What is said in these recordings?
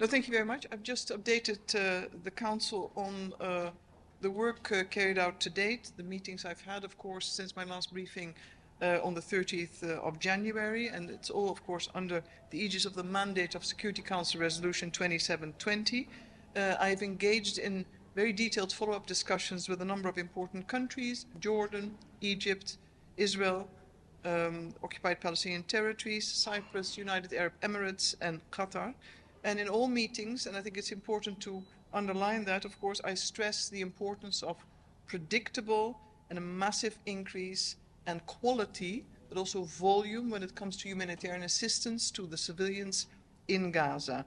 No, thank you very much. I've just updated the Council on the work carried out to date, the meetings I've had, of course, since my last briefing on the 30th of January, and it's all, of course, under the aegis of the mandate of Security Council Resolution 2720. I've engaged in very detailed follow-up discussions with a number of important countries: Jordan, Egypt, Israel, occupied Palestinian territories, Cyprus, United Arab Emirates, and Qatar. And in all meetings, and I think it's important to underline that, of course, I stress the importance of predictable and a massive increase and quality, but also volume when it comes to humanitarian assistance to the civilians in Gaza.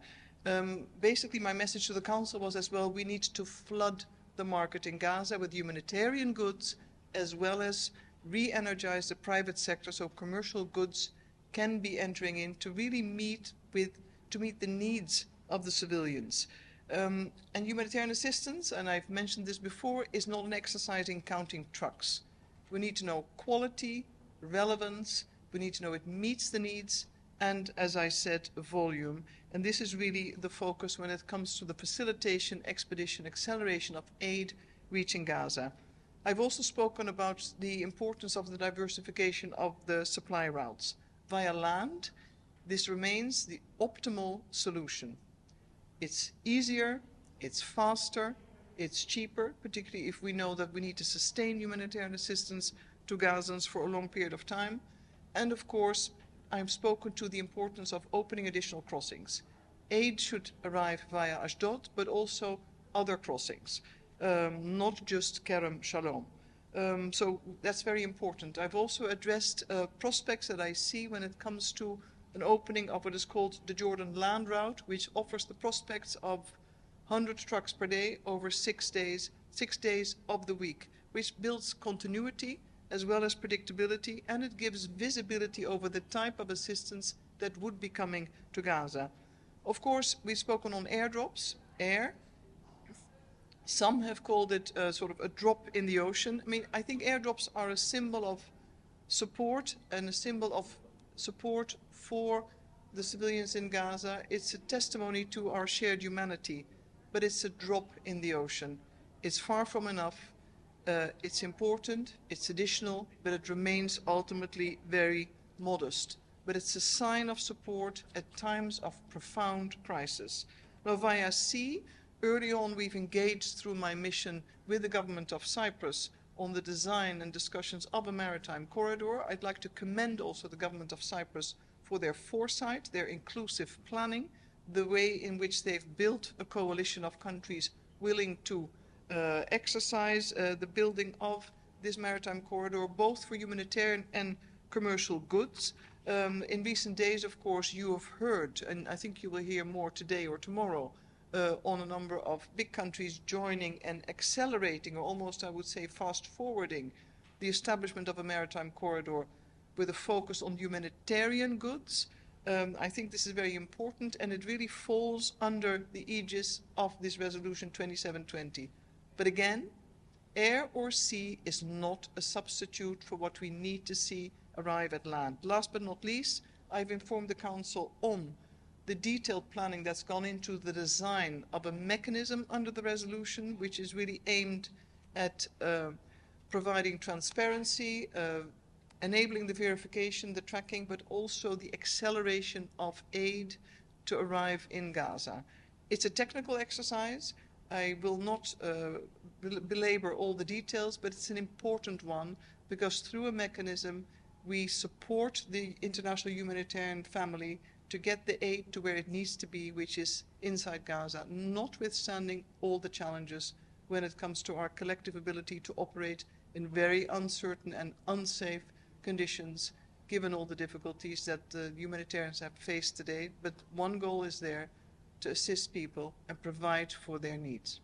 Basically, my message to the Council was as well, we need to flood the market in Gaza with humanitarian goods, as well as re-energize the private sector so commercial goods can be entering in to really meet the needs of the civilians. And humanitarian assistance, and I've mentioned this before, is not an exercise in counting trucks. We need to know quality, relevance, we need to know it meets the needs, and, as I said, volume. And this is really the focus when it comes to the facilitation, expedition, acceleration of aid reaching Gaza. I've also spoken about the importance of the diversification of the supply routes. Via land, this remains the optimal solution. It's easier, it's faster, it's cheaper, particularly if we know that we need to sustain humanitarian assistance to Gazans for a long period of time. And of course, I've spoken to the importance of opening additional crossings. Aid should arrive via Ashdod, but also other crossings, not just Kerem Shalom. So that's very important. I've also addressed prospects that I see when it comes to an opening of what is called the Jordan land route, which offers the prospects of 100 trucks per day over 6 days of the week, which builds continuity as well as predictability, and it gives visibility over the type of assistance that would be coming to Gaza. Of course, we've spoken on airdrops, air. Some have called it sort of a drop in the ocean. I mean, I think airdrops are a symbol of support and a symbol of support for the civilians in Gaza. It's a testimony to our shared humanity, but it's a drop in the ocean. It's far from enough. It's important, it's additional, but it remains ultimately very modest. But it's a sign of support at times of profound crisis. Now, via sea, early on we've engaged through my mission with the government of Cyprus on the design and discussions of a maritime corridor. I'd like to commend also the government of Cyprus for their foresight, their inclusive planning, the way in which they've built a coalition of countries willing to exercise the building of this maritime corridor, both for humanitarian and commercial goods. In recent days, of course, you have heard, and I think you will hear more today or tomorrow, on a number of big countries joining and accelerating, or almost, I would say, fast-forwarding the establishment of a maritime corridor with a focus on humanitarian goods. I think this is very important, and it really falls under the aegis of this resolution 2720. But again, air or sea is not a substitute for what we need to see arrive at land. Last but not least, I've informed the Council on the detailed planning that's gone into the design of a mechanism under the resolution, which is really aimed at providing transparency, enabling the verification, the tracking, but also the acceleration of aid to arrive in Gaza. It's a technical exercise. I will not belabor all the details, but it's an important one because through a mechanism we support the international humanitarian family to get the aid to where it needs to be, which is inside Gaza, notwithstanding all the challenges when it comes to our collective ability to operate in very uncertain and unsafe conditions, given all the difficulties that the humanitarians have faced today. But one goal is there: to assist people and provide for their needs.